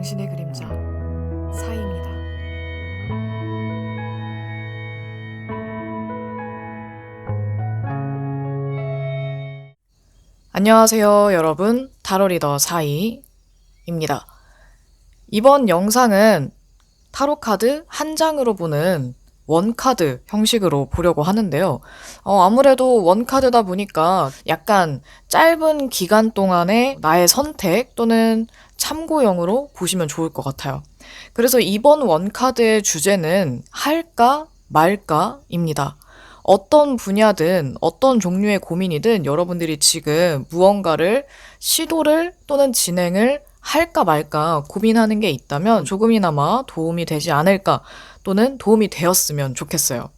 당신의 그림자 사이입니다. 안녕하세요, 여러분. 타로 리더 사이입니다. 이번 영상은 타로 카드 한 장으로 보는 원카드 형식으로 보려고 하는데요. 아무래도 원카드다 보니까 약간 짧은 기간 동안의 나의 선택 또는 참고용으로 보시면 좋을 것 같아요. 그래서 이번 원카드의 주제는 할까 말까입니다. 어떤 분야든 어떤 종류의 고민이든 여러분들이 지금 무언가를 시도를 또는 진행을 할까 말까 고민하는 게 있다면 조금이나마 도움이 되지 않을까 또는 도움이 되었으면 좋겠어요.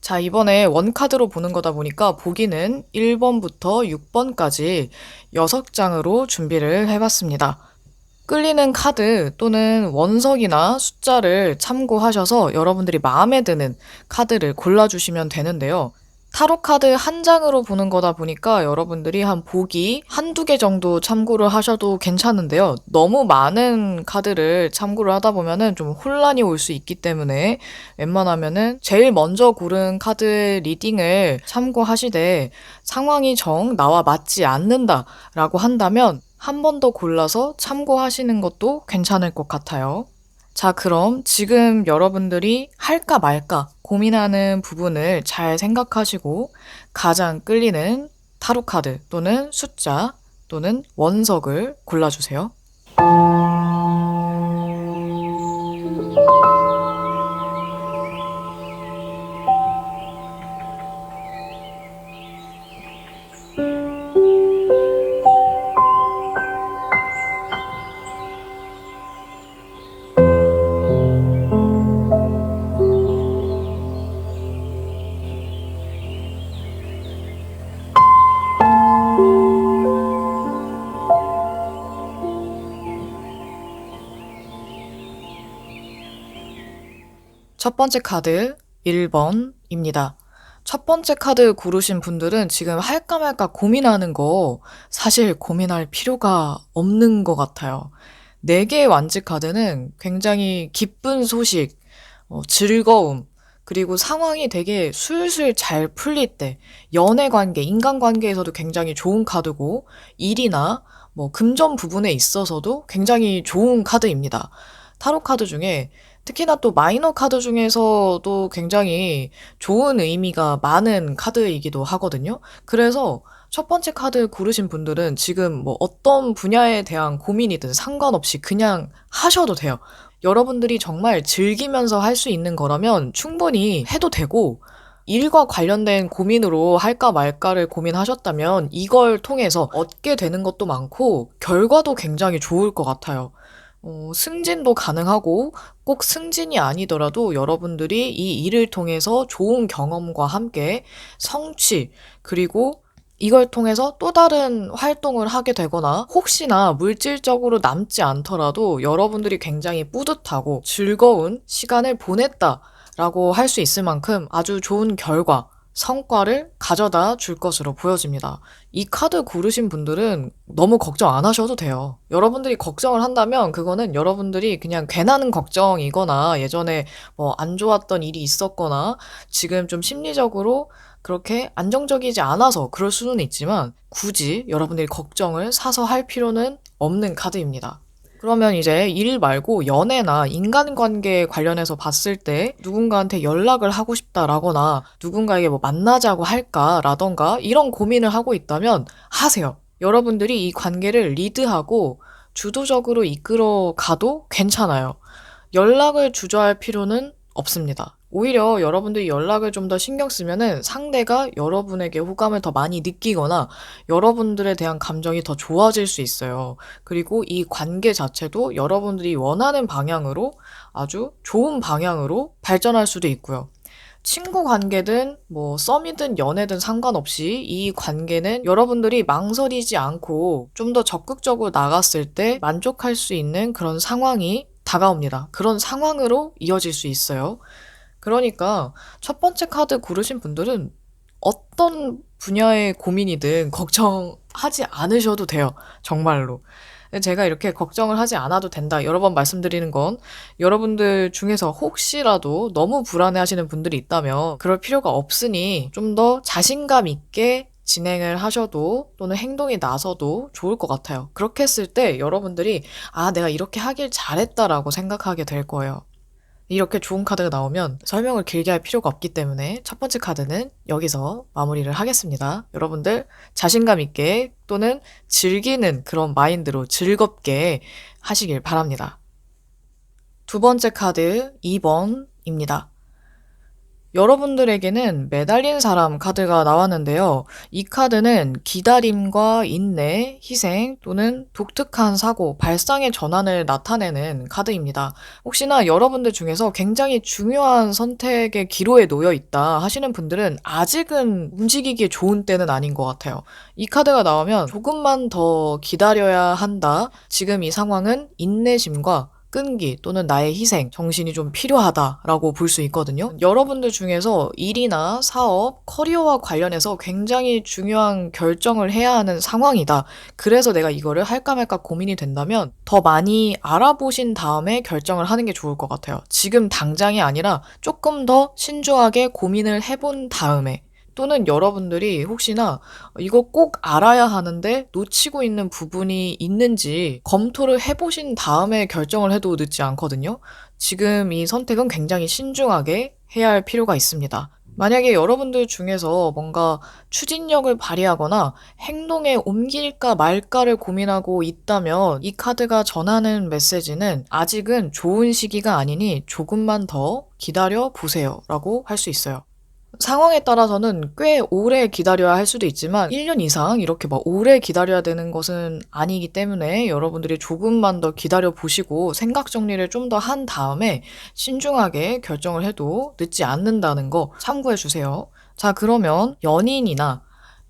자, 이번에 원카드로 보는 거다 보니까 보기는 1번부터 6번까지 6장으로 준비를 해봤습니다. 끌리는 카드 또는 원석이나 숫자를 참고하셔서 여러분들이 마음에 드는 카드를 골라주시면 되는데요. 타로 카드 한 장으로 보는 거다 보니까 여러분들이 한 보기 한두 개 정도 참고를 하셔도 괜찮은데요. 너무 많은 카드를 참고를 하다 보면은 좀 혼란이 올 수 있기 때문에 웬만하면은 제일 먼저 고른 카드 리딩을 참고하시되 상황이 정 나와 맞지 않는다라고 한다면 한 번 더 골라서 참고하시는 것도 괜찮을 것 같아요. 자, 그럼 지금 여러분들이 할까 말까 고민하는 부분을 잘 생각하시고 가장 끌리는 타로 카드 또는 숫자 또는 원석을 골라주세요. 첫 번째 카드 1번입니다. 첫 번째 카드 고르신 분들은 지금 할까 말까 고민하는 거 사실 고민할 필요가 없는 것 같아요. 4개의 완지 카드는 굉장히 기쁜 소식, 즐거움, 그리고 상황이 되게 술술 잘 풀릴 때, 연애 관계, 인간관계에서도 굉장히 좋은 카드고, 일이나 금전 부분에 있어서도 굉장히 좋은 카드입니다. 타로 카드 중에 특히나 또 마이너 카드 중에서도 굉장히 좋은 의미가 많은 카드이기도 하거든요. 그래서 첫 번째 카드 고르신 분들은 지금 어떤 분야에 대한 고민이든 상관없이 그냥 하셔도 돼요. 여러분들이 정말 즐기면서 할 수 있는 거라면 충분히 해도 되고, 일과 관련된 고민으로 할까 말까를 고민하셨다면 이걸 통해서 얻게 되는 것도 많고 결과도 굉장히 좋을 것 같아요. 승진도 가능하고 꼭 승진이 아니더라도 여러분들이 이 일을 통해서 좋은 경험과 함께 성취, 그리고 이걸 통해서 또 다른 활동을 하게 되거나 혹시나 물질적으로 남지 않더라도 여러분들이 굉장히 뿌듯하고 즐거운 시간을 보냈다라고 할 수 있을 만큼 아주 좋은 결과, 성과를 가져다 줄 것으로 보여집니다. 이 카드 고르신 분들은 너무 걱정 안 하셔도 돼요. 여러분들이 걱정을 한다면 그거는 여러분들이 그냥 괜한 걱정이거나 예전에 안 좋았던 일이 있었거나 지금 좀 심리적으로 그렇게 안정적이지 않아서 그럴 수는 있지만 굳이 여러분들이 걱정을 사서 할 필요는 없는 카드입니다. 그러면 이제 일 말고 연애나 인간관계 관련해서 봤을 때 누군가한테 연락을 하고 싶다라거나 누군가에게 만나자고 할까라던가 이런 고민을 하고 있다면 하세요. 여러분들이 이 관계를 리드하고 주도적으로 이끌어 가도 괜찮아요. 연락을 주저할 필요는 없습니다. 오히려 여러분들이 연락을 좀 더 신경 쓰면은 상대가 여러분에게 호감을 더 많이 느끼거나 여러분들에 대한 감정이 더 좋아질 수 있어요. 그리고 이 관계 자체도 여러분들이 원하는 방향으로 아주 좋은 방향으로 발전할 수도 있고요. 친구 관계든 썸이든 연애든 상관없이 이 관계는 여러분들이 망설이지 않고 좀 더 적극적으로 나갔을 때 만족할 수 있는 그런 상황이 다가옵니다. 그런 상황으로 이어질 수 있어요. 그러니까 첫 번째 카드 고르신 분들은 어떤 분야의 고민이든 걱정하지 않으셔도 돼요. 정말로. 근데 제가 이렇게 걱정을 하지 않아도 된다 여러 번 말씀드리는 건 여러분들 중에서 혹시라도 너무 불안해하시는 분들이 있다면 그럴 필요가 없으니 좀 더 자신감 있게 진행을 하셔도 또는 행동에 나서도 좋을 것 같아요. 그렇게 했을 때 여러분들이 아, 내가 이렇게 하길 잘했다라고 생각하게 될 거예요. 이렇게 좋은 카드가 나오면 설명을 길게 할 필요가 없기 때문에 첫 번째 카드는 여기서 마무리를 하겠습니다. 여러분들 자신감 있게 또는 즐기는 그런 마인드로 즐겁게 하시길 바랍니다. 두 번째 카드 2번입니다. 여러분들에게는 매달린 사람 카드가 나왔는데요. 이 카드는 기다림과 인내, 희생 또는 독특한 사고, 발상의 전환을 나타내는 카드입니다. 혹시나 여러분들 중에서 굉장히 중요한 선택의 기로에 놓여 있다 하시는 분들은 아직은 움직이기에 좋은 때는 아닌 것 같아요. 이 카드가 나오면 조금만 더 기다려야 한다. 지금 이 상황은 인내심과 끈기 또는 나의 희생, 정신이 좀 필요하다라고 볼 수 있거든요. 여러분들 중에서 일이나 사업, 커리어와 관련해서 굉장히 중요한 결정을 해야 하는 상황이다. 그래서 내가 이거를 할까 말까 고민이 된다면 더 많이 알아보신 다음에 결정을 하는 게 좋을 것 같아요. 지금 당장이 아니라 조금 더 신중하게 고민을 해본 다음에 또는 여러분들이 혹시나 이거 꼭 알아야 하는데 놓치고 있는 부분이 있는지 검토를 해보신 다음에 결정을 해도 늦지 않거든요. 지금 이 선택은 굉장히 신중하게 해야 할 필요가 있습니다. 만약에 여러분들 중에서 뭔가 추진력을 발휘하거나 행동에 옮길까 말까를 고민하고 있다면 이 카드가 전하는 메시지는 아직은 좋은 시기가 아니니 조금만 더 기다려 보세요 라고 할 수 있어요. 상황에 따라서는 꽤 오래 기다려야 할 수도 있지만 1년 이상 이렇게 막 오래 기다려야 되는 것은 아니기 때문에 여러분들이 조금만 더 기다려 보시고 생각 정리를 좀 더 한 다음에 신중하게 결정을 해도 늦지 않는다는 거 참고해 주세요. 자, 그러면 연인이나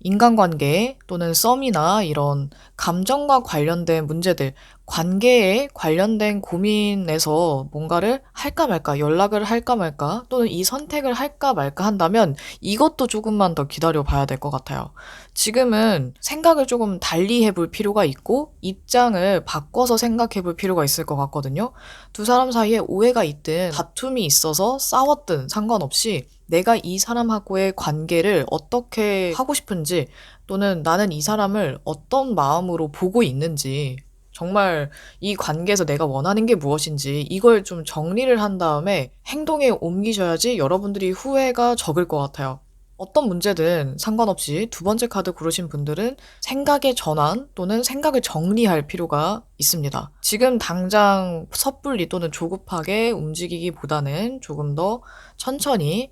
인간관계 또는 썸이나 이런 감정과 관련된 문제들, 관계에 관련된 고민에서 뭔가를 할까 말까, 연락을 할까 말까, 또는 이 선택을 할까 말까 한다면 이것도 조금만 더 기다려 봐야 될 것 같아요. 지금은 생각을 조금 달리 해볼 필요가 있고 입장을 바꿔서 생각해 볼 필요가 있을 것 같거든요. 두 사람 사이에 오해가 있든 다툼이 있어서 싸웠든 상관없이 내가 이 사람하고의 관계를 어떻게 하고 싶은지 또는 나는 이 사람을 어떤 마음으로 보고 있는지 정말 이 관계에서 내가 원하는 게 무엇인지 이걸 좀 정리를 한 다음에 행동에 옮기셔야지 여러분들이 후회가 적을 것 같아요. 어떤 문제든 상관없이 두 번째 카드 고르신 분들은 생각의 전환 또는 생각을 정리할 필요가 있습니다. 지금 당장 섣불리 또는 조급하게 움직이기보다는 조금 더 천천히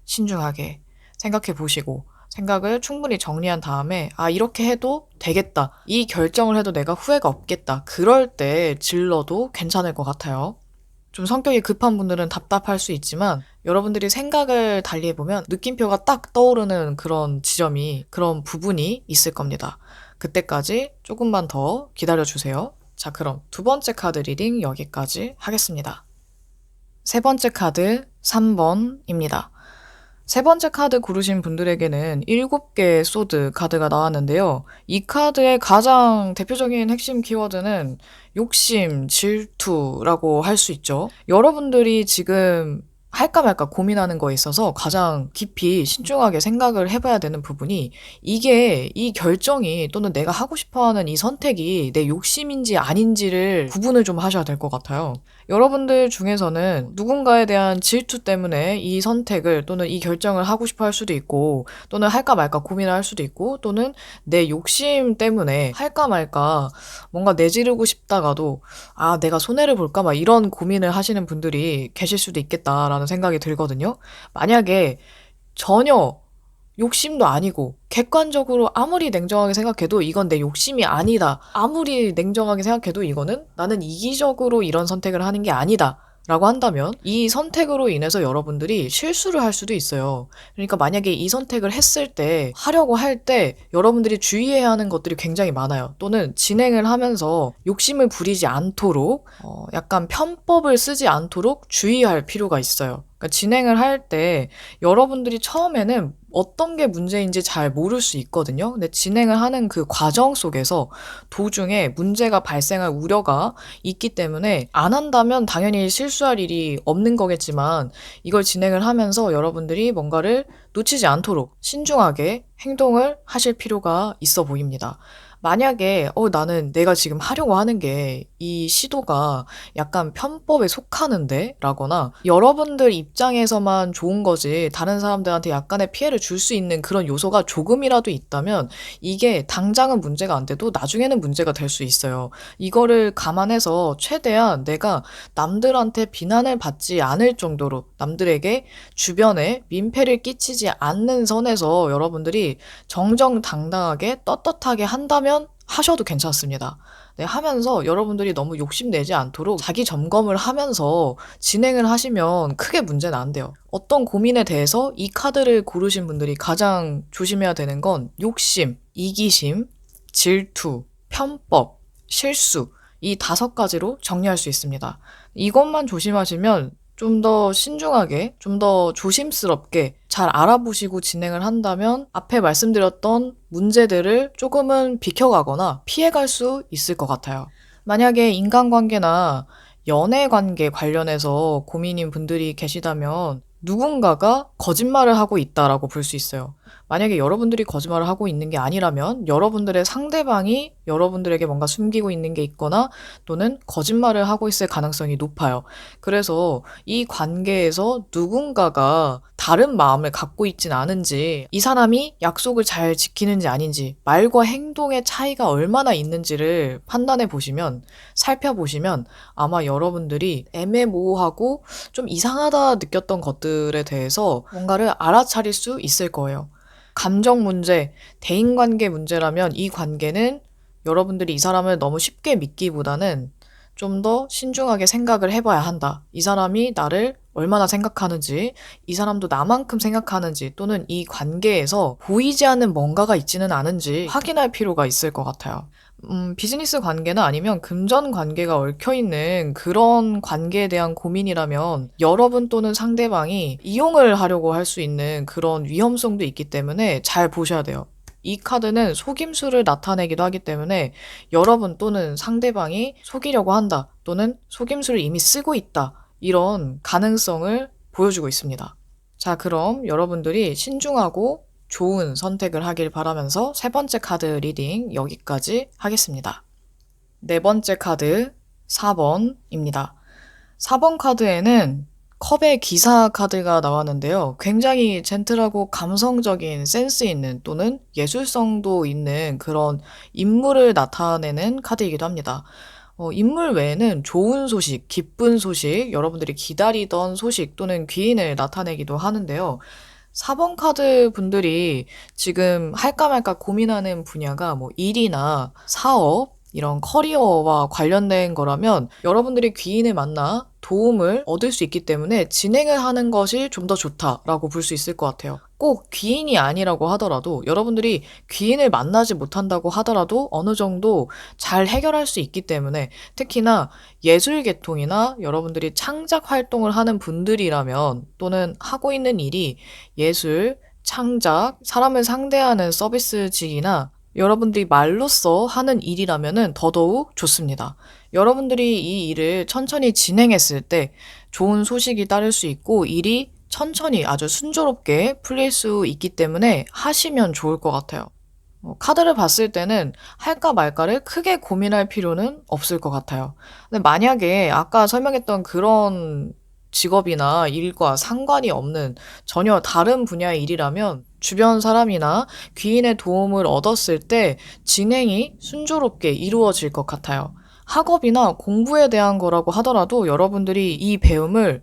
신중하게 생각해 보시고 생각을 충분히 정리한 다음에 아, 이렇게 해도 되겠다. 이 결정을 해도 내가 후회가 없겠다. 그럴 때 질러도 괜찮을 것 같아요. 좀 성격이 급한 분들은 답답할 수 있지만 여러분들이 생각을 달리 해보면 느낌표가 딱 떠오르는 그런 지점이, 그런 부분이 있을 겁니다. 그때까지 조금만 더 기다려주세요. 자, 그럼 두 번째 카드 리딩 여기까지 하겠습니다. 세 번째 카드 3번입니다. 세 번째 카드 고르신 분들에게는 7개의 소드 카드가 나왔는데요. 이 카드의 가장 대표적인 핵심 키워드는 욕심, 질투라고 할 수 있죠. 여러분들이 지금 할까 말까 고민하는 거에 있어서 가장 깊이 신중하게 생각을 해봐야 되는 부분이 이게 이 결정이 또는 내가 하고 싶어하는 이 선택이 내 욕심인지 아닌지를 구분을 좀 하셔야 될 것 같아요. 여러분들 중에서는 누군가에 대한 질투 때문에 이 선택을 또는 이 결정을 하고 싶어 할 수도 있고 또는 할까 말까 고민을 할 수도 있고 또는 내 욕심 때문에 할까 말까 뭔가 내지르고 싶다가도 아, 내가 손해를 볼까 막 이런 고민을 하시는 분들이 계실 수도 있겠다라는 생각이 들거든요. 만약에 전혀 욕심도 아니고 객관적으로 아무리 냉정하게 생각해도 이건 내 욕심이 아니다. 아무리 냉정하게 생각해도 이거는 나는 이기적으로 이런 선택을 하는 게 아니다. 라고 한다면 이 선택으로 인해서 여러분들이 실수를 할 수도 있어요. 그러니까 만약에 이 선택을 했을 때 하려고 할 때 여러분들이 주의해야 하는 것들이 굉장히 많아요. 또는 진행을 하면서 욕심을 부리지 않도록 약간 편법을 쓰지 않도록 주의할 필요가 있어요. 그러니까 진행을 할 때 여러분들이 처음에는 어떤 게 문제인지 잘 모를 수 있거든요. 근데 진행을 하는 그 과정 속에서 도중에 문제가 발생할 우려가 있기 때문에 안 한다면 당연히 실수할 일이 없는 거겠지만 이걸 진행을 하면서 여러분들이 뭔가를 놓치지 않도록 신중하게 행동을 하실 필요가 있어 보입니다. 만약에 나는 내가 지금 하려고 하는 게 이 시도가 약간 편법에 속하는데? 라거나 여러분들 입장에서만 좋은 거지 다른 사람들한테 약간의 피해를 줄 수 있는 그런 요소가 조금이라도 있다면 이게 당장은 문제가 안 돼도 나중에는 문제가 될 수 있어요. 이거를 감안해서 최대한 내가 남들한테 비난을 받지 않을 정도로 남들에게 주변에 민폐를 끼치지 않는 선에서 여러분들이 정정당당하게 떳떳하게 한다면 하셔도 괜찮습니다. 네, 하면서 여러분들이 너무 욕심내지 않도록 자기 점검을 하면서 진행을 하시면 크게 문제는 안 돼요. 어떤 고민에 대해서 이 카드를 고르신 분들이 가장 조심해야 되는 건 욕심, 이기심, 질투, 편법, 실수 이 5가지로 정리할 수 있습니다. 이것만 조심하시면 좀 더 신중하게, 좀 더 조심스럽게 잘 알아보시고 진행을 한다면 앞에 말씀드렸던 문제들을 조금은 비켜가거나 피해갈 수 있을 것 같아요. 만약에 인간관계나 연애관계 관련해서 고민인 분들이 계시다면 누군가가 거짓말을 하고 있다라고 볼 수 있어요. 만약에 여러분들이 거짓말을 하고 있는 게 아니라면 여러분들의 상대방이 여러분들에게 뭔가 숨기고 있는 게 있거나 또는 거짓말을 하고 있을 가능성이 높아요. 그래서 이 관계에서 누군가가 다른 마음을 갖고 있진 않은지, 이 사람이 약속을 잘 지키는지 아닌지, 말과 행동의 차이가 얼마나 있는지를 판단해 보시면, 살펴보시면 아마 여러분들이 애매모호하고 좀 이상하다 느꼈던 것들에 대해서 뭔가를 알아차릴 수 있을 거예요. 감정 문제, 대인관계 문제라면 이 관계는 여러분들이 이 사람을 너무 쉽게 믿기보다는 좀 더 신중하게 생각을 해봐야 한다. 이 사람이 나를 얼마나 생각하는지, 이 사람도 나만큼 생각하는지, 또는 이 관계에서 보이지 않는 뭔가가 있지는 않은지 확인할 필요가 있을 것 같아요. 비즈니스 관계나 아니면 금전 관계가 얽혀있는 그런 관계에 대한 고민이라면 여러분 또는 상대방이 이용을 하려고 할 수 있는 그런 위험성도 있기 때문에 잘 보셔야 돼요. 이 카드는 속임수를 나타내기도 하기 때문에 여러분 또는 상대방이 속이려고 한다 또는 속임수를 이미 쓰고 있다 이런 가능성을 보여주고 있습니다. 자, 그럼 여러분들이 신중하고 좋은 선택을 하길 바라면서 3번째 카드 리딩 여기까지 하겠습니다. 4번째 카드 4번입니다. 4번 카드에는 컵의 기사 카드가 나왔는데요. 굉장히 젠틀하고 감성적인 센스 있는 또는 예술성도 있는 그런 인물을 나타내는 카드이기도 합니다. 인물 외에는 좋은 소식, 기쁜 소식, 여러분들이 기다리던 소식 또는 귀인을 나타내기도 하는데요. 4번 카드 분들이 지금 할까 말까 고민하는 분야가 뭐 일이나 사업, 이런 커리어와 관련된 거라면 여러분들이 귀인을 만나 도움을 얻을 수 있기 때문에 진행을 하는 것이 좀 더 좋다라고 볼 수 있을 것 같아요. 꼭 귀인이 아니라고 하더라도 여러분들이 귀인을 만나지 못한다고 하더라도 어느 정도 잘 해결할 수 있기 때문에 특히나 예술 계통이나 여러분들이 창작 활동을 하는 분들이라면 또는 하고 있는 일이 예술, 창작, 사람을 상대하는 서비스직이나 여러분들이 말로써 하는 일이라면은 더더욱 좋습니다. 여러분들이 이 일을 천천히 진행했을 때 좋은 소식이 따를 수 있고 일이 천천히 아주 순조롭게 풀릴 수 있기 때문에 하시면 좋을 것 같아요. 카드를 봤을 때는 할까 말까를 크게 고민할 필요는 없을 것 같아요. 근데 만약에 아까 설명했던 그런 직업이나 일과 상관이 없는 전혀 다른 분야의 일이라면 주변 사람이나 귀인의 도움을 얻었을 때 진행이 순조롭게 이루어질 것 같아요. 학업이나 공부에 대한 거라고 하더라도 여러분들이 이 배움을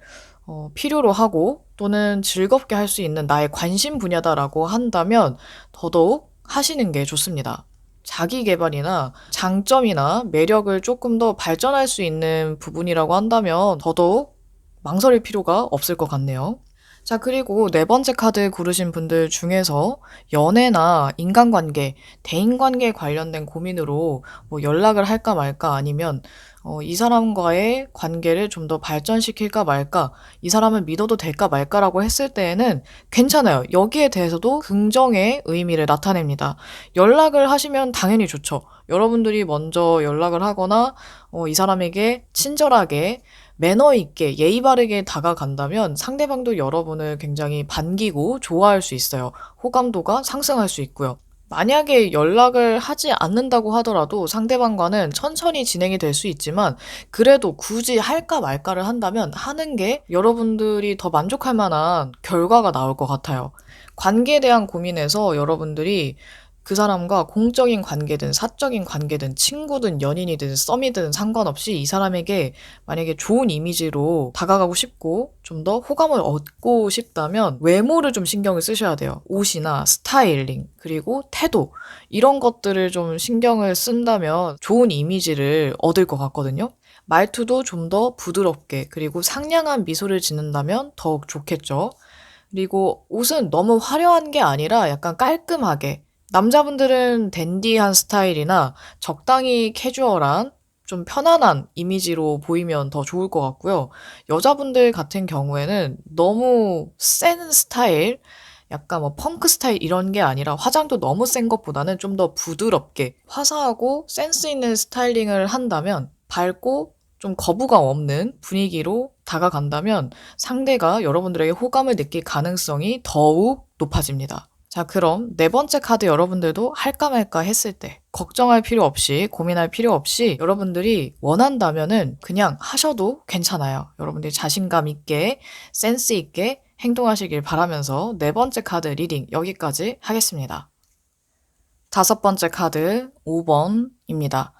필요로 하고 또는 즐겁게 할 수 있는 나의 관심 분야다라고 한다면 더더욱 하시는 게 좋습니다. 자기 개발이나 장점이나 매력을 조금 더 발전할 수 있는 부분이라고 한다면 더더욱 망설일 필요가 없을 것 같네요. 자, 그리고 4번째 카드 고르신 분들 중에서 연애나 인간관계, 대인관계에 관련된 고민으로 뭐 연락을 할까 말까 아니면 이 사람과의 관계를 좀 더 발전시킬까 말까, 이 사람을 믿어도 될까 말까라고 했을 때에는 괜찮아요. 여기에 대해서도 긍정의 의미를 나타냅니다. 연락을 하시면 당연히 좋죠. 여러분들이 먼저 연락을 하거나 이 사람에게 친절하게 매너 있게 예의 바르게 다가간다면 상대방도 여러분을 굉장히 반기고 좋아할 수 있어요. 호감도가 상승할 수 있고요. 만약에 연락을 하지 않는다고 하더라도 상대방과는 천천히 진행이 될 수 있지만, 그래도 굳이 할까 말까를 한다면 하는 게 여러분들이 더 만족할 만한 결과가 나올 것 같아요. 관계에 대한 고민에서 여러분들이 그 사람과 공적인 관계든 사적인 관계든 친구든 연인이든 썸이든 상관없이 이 사람에게 만약에 좋은 이미지로 다가가고 싶고 좀 더 호감을 얻고 싶다면 외모를 좀 신경을 쓰셔야 돼요. 옷이나 스타일링, 그리고 태도, 이런 것들을 좀 신경을 쓴다면 좋은 이미지를 얻을 것 같거든요. 말투도 좀 더 부드럽게, 그리고 상냥한 미소를 짓는다면 더욱 좋겠죠. 그리고 옷은 너무 화려한 게 아니라 약간 깔끔하게, 남자분들은 댄디한 스타일이나 적당히 캐주얼한 좀 편안한 이미지로 보이면 더 좋을 것 같고요. 여자분들 같은 경우에는 너무 센 스타일, 약간 뭐 펑크 스타일 이런 게 아니라 화장도 너무 센 것보다는 좀 더 부드럽게 화사하고 센스 있는 스타일링을 한다면, 밝고 좀 거부감 없는 분위기로 다가간다면 상대가 여러분들에게 호감을 느낄 가능성이 더욱 높아집니다. 자, 그럼 네 번째 카드, 여러분들도 할까 말까 했을 때 걱정할 필요 없이, 고민할 필요 없이 여러분들이 원한다면은 그냥 하셔도 괜찮아요. 여러분들이 자신감 있게 센스 있게 행동하시길 바라면서 네 번째 카드 리딩 여기까지 하겠습니다. 다섯 번째 카드 5번입니다.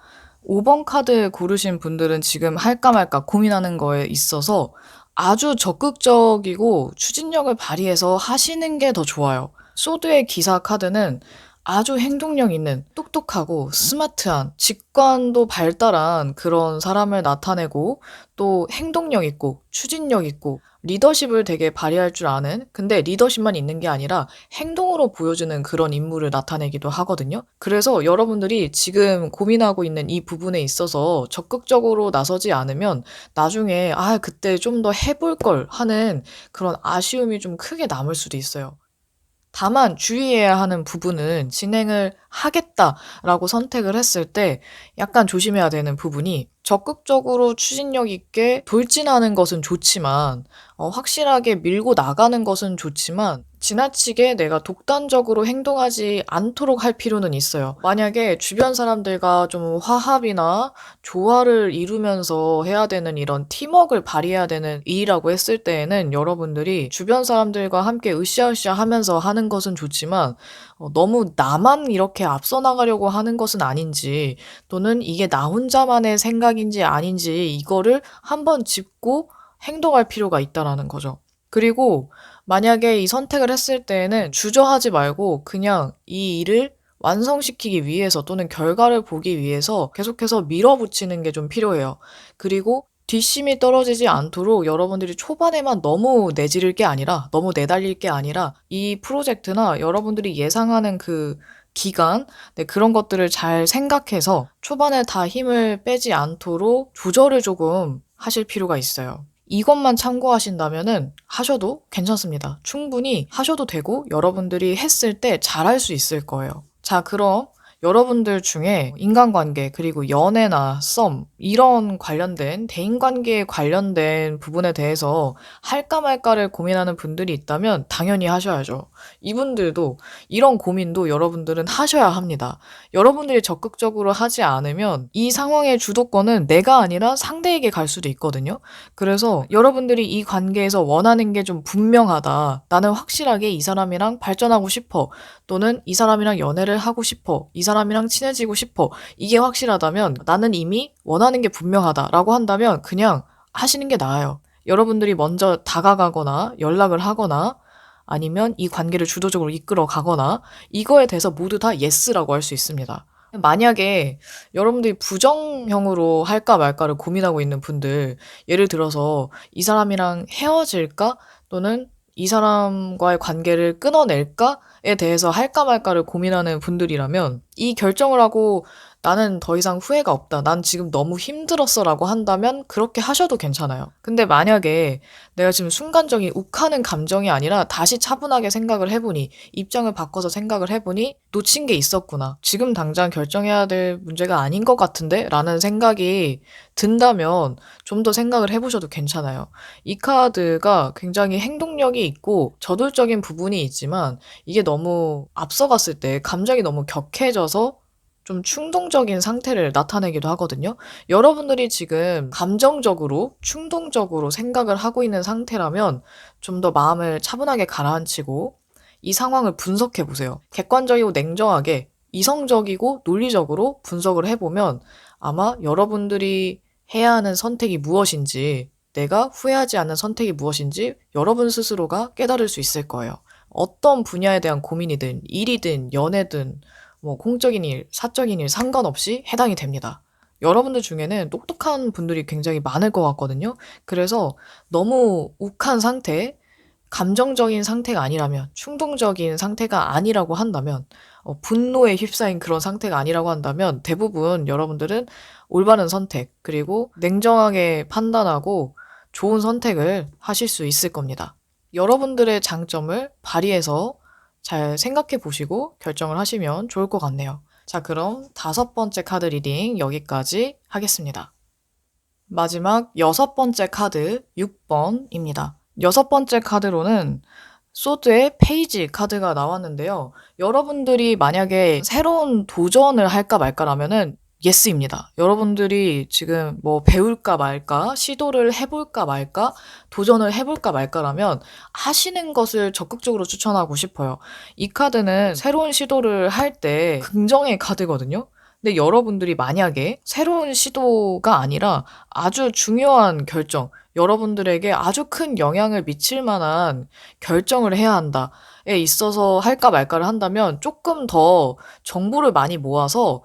5번 카드 고르신 분들은 지금 할까 말까 고민하는 거에 있어서 아주 적극적이고 추진력을 발휘해서 하시는 게 더 좋아요. 소드의 기사 카드는 아주 행동력 있는, 똑똑하고 스마트한, 직관도 발달한 그런 사람을 나타내고, 또 행동력 있고 추진력 있고 리더십을 되게 발휘할 줄 아는, 근데 리더십만 있는 게 아니라 행동으로 보여주는 그런 인물을 나타내기도 하거든요. 그래서 여러분들이 지금 고민하고 있는 이 부분에 있어서 적극적으로 나서지 않으면 나중에 그때 좀 더 해볼 걸 하는 그런 아쉬움이 좀 크게 남을 수도 있어요. 다만 주의해야 하는 부분은, 진행을 하겠다라고 선택을 했을 때 약간 조심해야 되는 부분이, 적극적으로 추진력 있게 돌진하는 것은 좋지만, 확실하게 밀고 나가는 것은 좋지만 지나치게 내가 독단적으로 행동하지 않도록 할 필요는 있어요. 만약에 주변 사람들과 좀 화합이나 조화를 이루면서 해야 되는, 이런 팀워크를 발휘해야 되는 일이라고 했을 때에는 여러분들이 주변 사람들과 함께 으쌰으쌰 하면서 하는 것은 좋지만 너무 나만 이렇게 앞서 나가려고 하는 것은 아닌지, 또는 이게 나 혼자만의 생각인지 아닌지 이거를 한번 짚고 행동할 필요가 있다라는 거죠. 그리고 만약에 이 선택을 했을 때에는 주저하지 말고 그냥 이 일을 완성시키기 위해서, 또는 결과를 보기 위해서 계속해서 밀어붙이는 게 좀 필요해요. 그리고 뒷심이 떨어지지 않도록 여러분들이 초반에만 너무 내지를 게 아니라, 너무 내달릴 게 아니라 이 프로젝트나 여러분들이 예상하는 그 기간, 네, 그런 것들을 잘 생각해서 초반에 다 힘을 빼지 않도록 조절을 조금 하실 필요가 있어요. 이것만 참고하신다면은 하셔도 괜찮습니다. 충분히 하셔도 되고 여러분들이 했을 때 잘할 수 있을 거예요. 자, 그럼 여러분들 중에 인간관계, 그리고 연애나 썸, 이런 관련된, 대인관계에 관련된 부분에 대해서 할까 말까를 고민하는 분들이 있다면 당연히 하셔야죠. 이분들도, 이런 고민도 여러분들은 하셔야 합니다. 여러분들이 적극적으로 하지 않으면 이 상황의 주도권은 내가 아니라 상대에게 갈 수도 있거든요. 그래서 여러분들이 이 관계에서 원하는 게 좀 분명하다, 나는 확실하게 이 사람이랑 발전하고 싶어, 또는 이 사람이랑 연애를 하고 싶어, 이 사람이랑 친해지고 싶어, 이게 확실하다면, 나는 이미 원하는 게 분명하다라고 한다면 그냥 하시는 게 나아요. 여러분들이 먼저 다가가거나 연락을 하거나 아니면 이 관계를 주도적으로 이끌어 가거나, 이거에 대해서 모두 다 예스라고 할 수 있습니다. 만약에 여러분들이 부정형으로 할까 말까를 고민하고 있는 분들, 예를 들어서 이 사람이랑 헤어질까, 또는 이 사람과의 관계를 끊어낼까에 대해서 할까 말까를 고민하는 분들이라면, 이 결정을 하고 나는 더 이상 후회가 없다. 난 지금 너무 힘들었어 라고 한다면 그렇게 하셔도 괜찮아요. 근데 만약에 내가 지금 순간적인 욱하는 감정이 아니라 다시 차분하게 생각을 해보니, 입장을 바꿔서 생각을 해보니 놓친 게 있었구나. 지금 당장 결정해야 될 문제가 아닌 것 같은데? 라는 생각이 든다면 좀 더 생각을 해보셔도 괜찮아요. 이 카드가 굉장히 행동력이 있고 저돌적인 부분이 있지만 이게 너무 앞서갔을 때 감정이 너무 격해져서 좀 충동적인 상태를 나타내기도 하거든요. 여러분들이 지금 감정적으로, 충동적으로 생각을 하고 있는 상태라면 좀 더 마음을 차분하게 가라앉히고 이 상황을 분석해 보세요. 객관적이고 냉정하게 이성적이고 논리적으로 분석을 해보면 아마 여러분들이 해야 하는 선택이 무엇인지, 내가 후회하지 않는 선택이 무엇인지 여러분 스스로가 깨달을 수 있을 거예요. 어떤 분야에 대한 고민이든 일이든 연애든 뭐 공적인 일, 사적인 일 상관없이 해당이 됩니다. 여러분들 중에는 똑똑한 분들이 굉장히 많을 것 같거든요. 그래서 너무 욱한 상태, 감정적인 상태가 아니라면, 충동적인 상태가 아니라고 한다면, 분노에 휩싸인 그런 상태가 아니라고 한다면 대부분 여러분들은 올바른 선택, 그리고 냉정하게 판단하고 좋은 선택을 하실 수 있을 겁니다. 여러분들의 장점을 발휘해서 잘 생각해 보시고 결정을 하시면 좋을 것 같네요. 자, 그럼 5번째 카드 리딩 여기까지 하겠습니다. 마지막 6번째 카드 6번입니다. 6번째 카드로는 소드의 페이지 카드가 나왔는데요. 여러분들이 만약에 새로운 도전을 할까 말까라면은 예스입니다. 여러분들이 지금 뭐 배울까 말까, 시도를 해볼까 말까, 도전을 해볼까 말까라면 하시는 것을 적극적으로 추천하고 싶어요. 이 카드는 새로운 시도를 할 때 긍정의 카드거든요. 근데 여러분들이 만약에 새로운 시도가 아니라 아주 중요한 결정, 여러분들에게 아주 큰 영향을 미칠 만한 결정을 해야 한다에 있어서 할까 말까를 한다면 조금 더 정보를 많이 모아서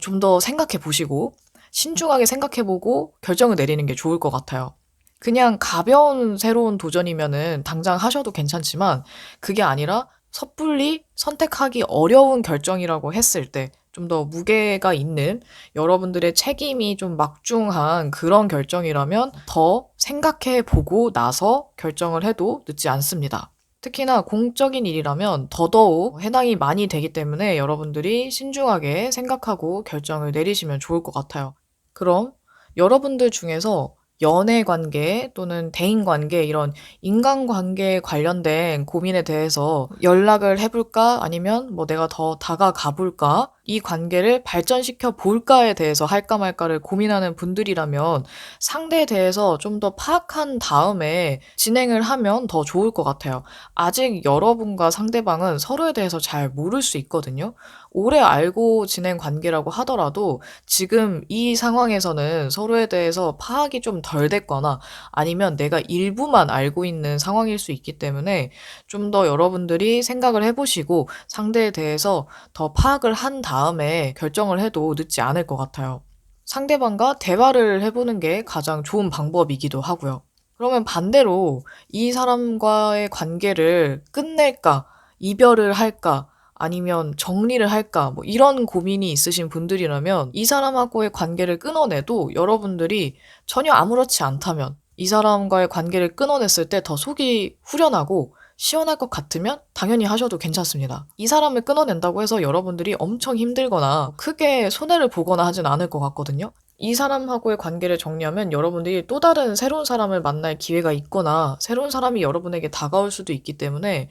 좀 더 생각해 보시고 신중하게 생각해 보고 결정을 내리는 게 좋을 것 같아요. 그냥 가벼운 새로운 도전이면은 당장 하셔도 괜찮지만 그게 아니라 섣불리 선택하기 어려운 결정이라고 했을 때 좀 더 무게가 있는 여러분들의 책임이 좀 막중한 그런 결정이라면 더 생각해 보고 나서 결정을 해도 늦지 않습니다. 특히나 공적인 일이라면 더더욱 해당이 많이 되기 때문에 여러분들이 신중하게 생각하고 결정을 내리시면 좋을 것 같아요. 그럼 여러분들 중에서 연애 관계 또는 대인 관계 이런 인간관계에 관련된 고민에 대해서 연락을 해볼까? 아니면 뭐 내가 더 다가가 볼까? 이 관계를 발전시켜 볼까에 대해서 할까 말까를 고민하는 분들이라면 상대에 대해서 좀 더 파악한 다음에 진행을 하면 더 좋을 것 같아요. 아직 여러분과 상대방은 서로에 대해서 잘 모를 수 있거든요. 오래 알고 지낸 관계라고 하더라도 지금 이 상황에서는 서로에 대해서 파악이 좀 덜 됐거나 아니면 내가 일부만 알고 있는 상황일 수 있기 때문에 좀 더 여러분들이 생각을 해보시고 상대에 대해서 더 파악을 한 다음에 결정을 해도 늦지 않을 것 같아요. 상대방과 대화를 해보는 게 가장 좋은 방법이기도 하고요. 그러면 반대로 이 사람과의 관계를 끝낼까, 이별을 할까, 아니면 정리를 할까, 뭐 이런 고민이 있으신 분들이라면 이 사람하고의 관계를 끊어내도 여러분들이 전혀 아무렇지 않다면 이 사람과의 관계를 끊어냈을 때 더 속이 후련하고 시원할 것 같으면 당연히 하셔도 괜찮습니다. 이 사람을 끊어낸다고 해서 여러분들이 엄청 힘들거나 크게 손해를 보거나 하진 않을 것 같거든요. 이 사람하고의 관계를 정리하면 여러분들이 또 다른 새로운 사람을 만날 기회가 있거나 새로운 사람이 여러분에게 다가올 수도 있기 때문에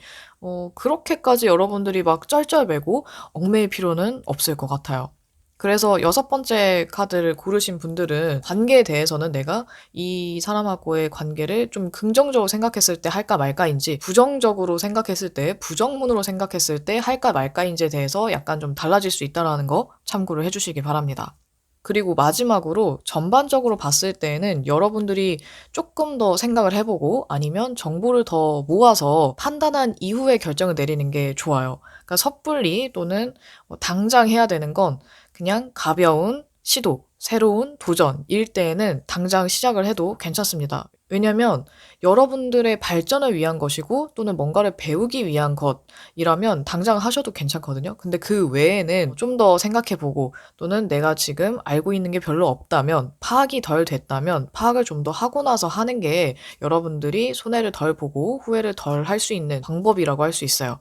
그렇게까지 여러분들이 막 쩔쩔매고 얽매일 필요는 없을 것 같아요. 그래서 6번째 카드를 고르신 분들은 관계에 대해서는 내가 이 사람하고의 관계를 좀 긍정적으로 생각했을 때 할까 말까인지 부정적으로 생각했을 때 부정문으로 생각했을 때 할까 말까인지에 대해서 약간 좀 달라질 수 있다는 거 참고를 해주시기 바랍니다. 그리고 마지막으로 전반적으로 봤을 때에는 여러분들이 조금 더 생각을 해보고 아니면 정보를 더 모아서 판단한 이후에 결정을 내리는 게 좋아요. 그러니까 섣불리 또는 당장 해야 되는 건 그냥 가벼운 시도, 새로운 도전일 때에는 당장 시작을 해도 괜찮습니다. 왜냐면 여러분들의 발전을 위한 것이고 또는 뭔가를 배우기 위한 것이라면 당장 하셔도 괜찮거든요. 근데 그 외에는 좀 더 생각해 보고 또는 내가 지금 알고 있는 게 별로 없다면 파악이 덜 됐다면 파악을 좀 더 하고 나서 하는 게 여러분들이 손해를 덜 보고 후회를 덜 할 수 있는 방법이라고 할 수 있어요.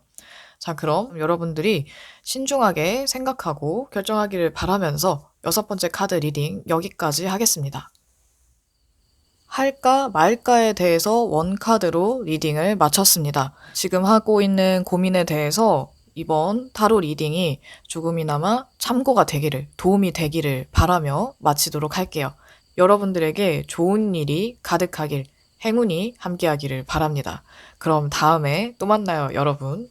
자, 그럼 여러분들이 신중하게 생각하고 결정하기를 바라면서 6번째 카드 리딩 여기까지 하겠습니다. 할까 말까에 대해서 원카드로 리딩을 마쳤습니다. 지금 하고 있는 고민에 대해서 이번 타로 리딩이 조금이나마 참고가 되기를, 도움이 되기를 바라며 마치도록 할게요. 여러분들에게 좋은 일이 가득하길, 행운이 함께하기를 바랍니다. 그럼 다음에 또 만나요, 여러분.